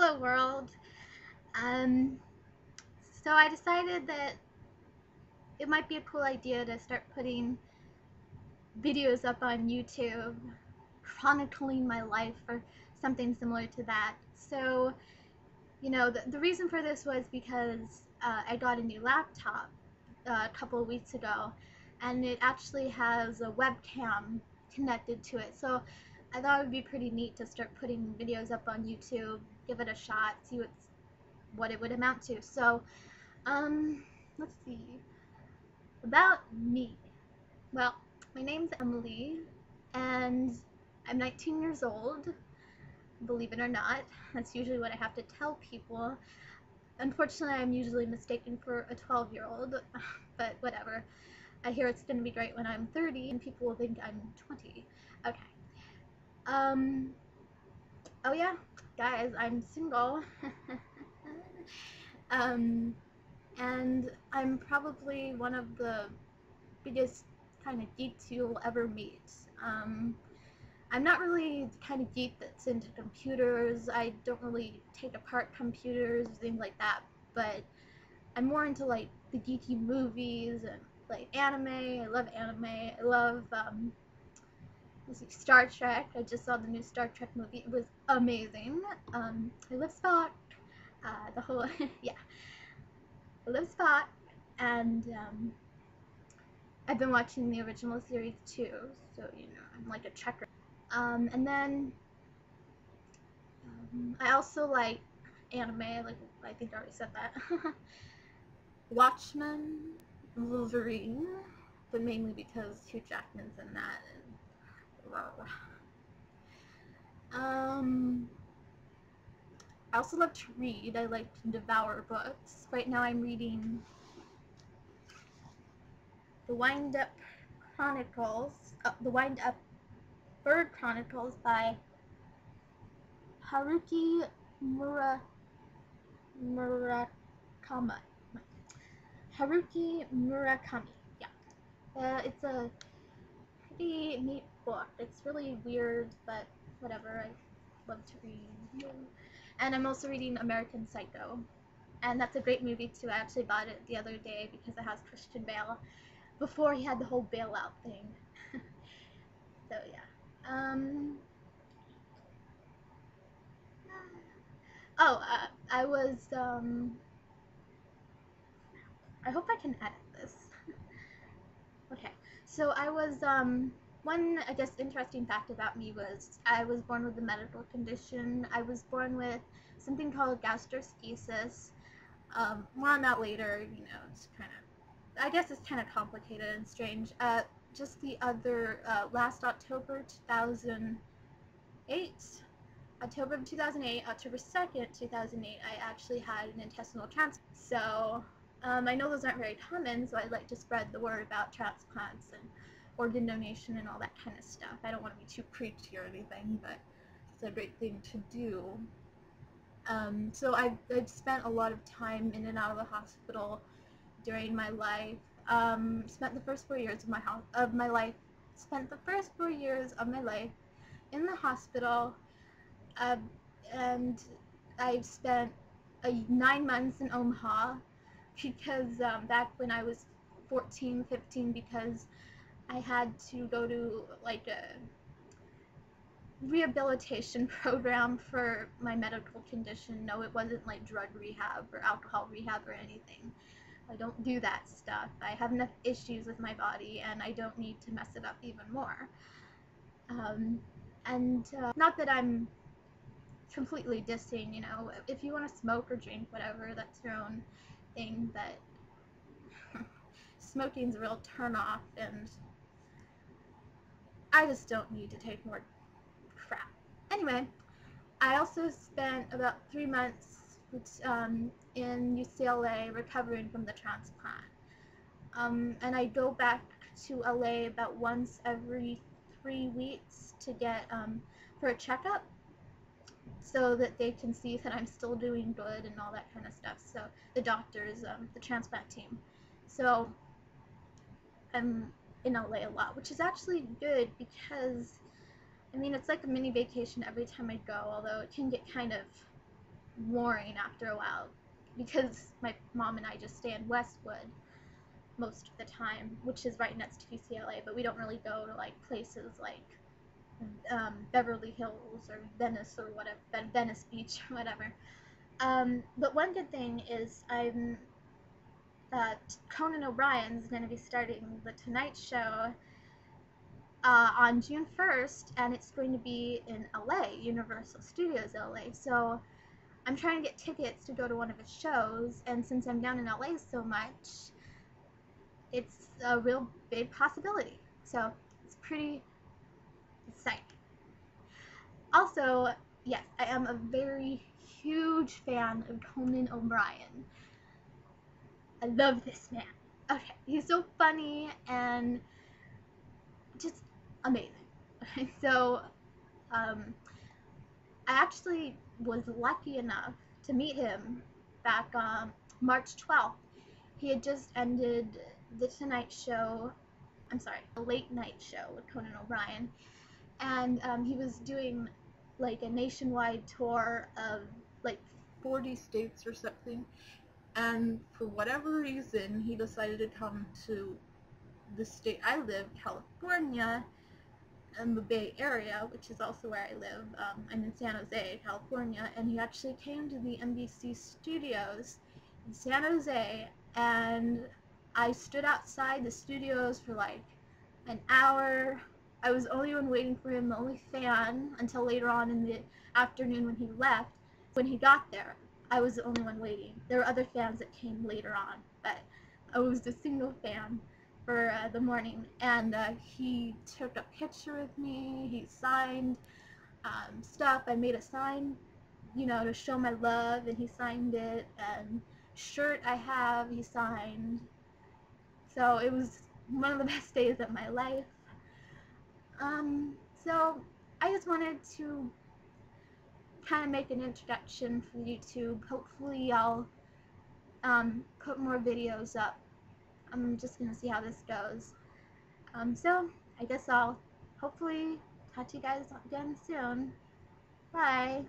Hello world. Um, so I decided that it might be a cool idea to start putting videos up on YouTube, chronicling my life or something similar to that. So, the reason for this was because I got a new laptop a couple of weeks ago, and it actually has a webcam connected to it. So I thought it would be pretty neat to start putting videos up on YouTube, give it a shot, see what it would amount to. So let's see. About me. Well, my name's Emily, and I'm 19 years old, believe it or not. That's usually what I have to tell people. Unfortunately, I'm usually mistaken for a 12-year-old, but whatever. I hear it's going to be great when I'm 30, and people will think I'm 20. Okay. Um, oh yeah, guys, I'm single. um, and I'm probably one of the biggest kind of geeks you'll ever meet. I'm not really the kind of geek that's into computers. I don't really take apart computers, things like that, but I'm more into like the geeky movies and like anime. I love anime. I love Star Trek. I just saw the new Star Trek movie. It was amazing. I love Spock. The whole yeah, I love Spock, and I've been watching the original series too, so I'm like a checker. And then I also like anime, like I think I already said that. Watchmen, Wolverine, but mainly because Hugh Jackman's in that. And, I also love to read. I like to devour books. Right now I'm reading The Wind-Up Chronicles, The Wind-Up Bird Chronicles by Haruki Murakami. Haruki Murakami. Yeah. It's a pretty neat book. It's really weird, but whatever. I love to read. And I'm also reading American Psycho. And that's a great movie too. I actually bought it the other day because it has Christian Bale before he had the whole bailout thing. So yeah. I was I hope I can edit this. Okay, so I was, one, I guess, interesting fact about me was I was born with a medical condition. I was born with something called gastroschisis. More on that later, it's kind of, I guess it's kind of complicated and strange. Just the other, last October 2008, October of 2008, October 2nd, 2008, I actually had an intestinal transplant. So, I know those aren't very common, so I'd like to spread the word about transplants and organ donation and all that kind of stuff. I don't want to be too preachy or anything, but it's a great thing to do. So I've spent a lot of time in and out of the hospital during my life. Spent the first 4 years of my life in the hospital, and I've spent 9 months in Omaha because back when I was 14, 15, because I had to go to like a rehabilitation program for my medical condition. No, it wasn't like drug rehab or alcohol rehab or anything. I don't do that stuff. I have enough issues with my body, and I don't need to mess it up even more. Not that I'm completely dissing, if you want to smoke or drink, whatever, that's your own thing, but smoking's a real turn off, and I just don't need to take more crap. Anyway, I also spent about 3 months in UCLA recovering from the transplant. And I go back to LA about once every 3 weeks to get for a checkup, so that they can see that I'm still doing good and all that kind of stuff. So the doctors, the transplant team. So I'm in LA a lot, which is actually good because, I mean, it's like a mini vacation every time I go, although it can get kind of warring after a while, because my mom and I just stay in Westwood most of the time, which is right next to UCLA, but we don't really go to like places like Beverly Hills or Venice or whatever, Venice Beach or whatever. But one good thing is Conan O'Brien's going to be starting The Tonight Show on June 1st, and it's going to be in LA, Universal Studios LA. So I'm trying to get tickets to go to one of his shows, and since I'm down in LA so much, it's a real big possibility. So it's pretty exciting. Also, yes, I am a very huge fan of Conan O'Brien. I love this man. Okay, he's so funny and just amazing. Okay, so I actually was lucky enough to meet him back March 12th. He had just ended The Tonight Show, I'm sorry, The Late Night Show with Conan O'Brien, and he was doing like a nationwide tour of like 40 states or something, and for whatever reason he decided to come to the state I live, California, in the Bay Area, which is also where I live. I'm in San Jose, California, and he actually came to the NBC studios in San Jose, and I stood outside the studios for like an hour. I was the only one waiting for him, the only fan, until later on in the afternoon when he left. When he got there, I was the only one waiting. There were other fans that came later on, but I was the single fan for the morning, and he took a picture with me. He signed stuff. I made a sign, you know, to show my love, and he signed it. And shirt I have, he signed. So it was one of the best days of my life. So I just wanted to kind of make an introduction for YouTube. Hopefully I'll put more videos up. I'm just gonna see how this goes. So I guess I'll hopefully talk to you guys again soon. Bye.